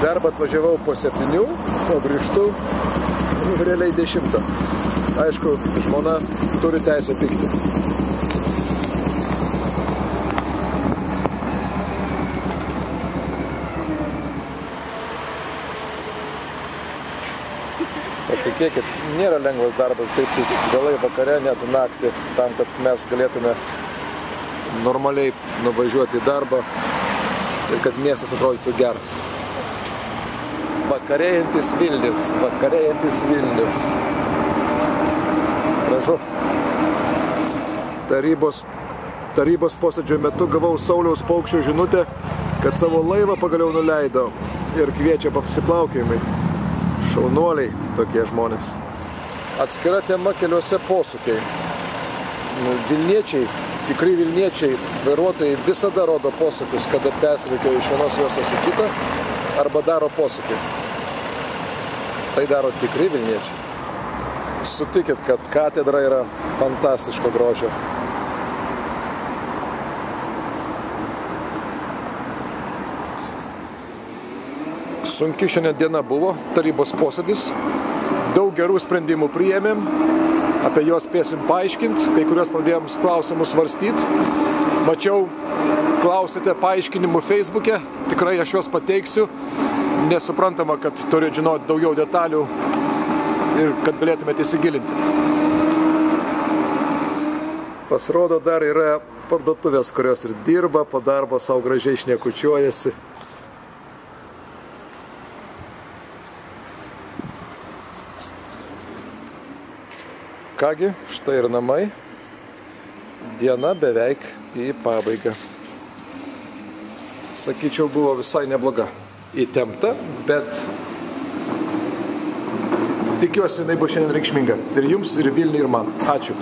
darbą atvažiavau po 7, o grįžtu realiai 10. Aišku, žmona turi teisę pykti. Patikėkit, nėra lengvas darbas taip vėlai vakare, net naktį, tam, kad mes galėtume normaliai nuvažiuoti į darbą ir kad miestas atrodytų geras. Vakarėjantis Vilnius, vakarėjantis Vilnius. Gražu. Tarybos posėdžio metu gavau Sauliaus Paukščio žinutę, kad savo laivą pagaliau nuleido ir kviečia pasiplaukiojimai. Šaunuoliai tokie žmonės. Atskira tema keliuose posūkiai. Vilniečiai, tikri Vilniečiai, vairuotojai visada rodo posūkius, kada persirikia iš vienos juostos į kitą arba daro posūkį. Tai daro tikri Vilniečiai. Sutikit, kad katedra yra fantastiško grožio. Sunki šiandien diena buvo, tarybos posėdis. Daug gerų sprendimų priėmėm, apie juos spėsim paaiškinti, kai kuriuos pradėjom klausimus svarstyti. Mačiau, klausėte paaiškinimų Facebook'e, tikrai aš juos pateiksiu. Nesuprantama, kad turit žinoti daugiau detalių ir kad galėtumėte įsigilinti. Pasirodo, dar yra parduotuvės, kurios ir dirba, po darbo savo gražiai šnekučiuojasi. Kągi, štai ir namai. Diena beveik į pabaigą. Sakyčiau, buvo visai nebloga. Įtempta, bet tikiuosi, jinai bus šiandien reikšminga. Ir jums, ir Vilniui, ir man. Ačiū.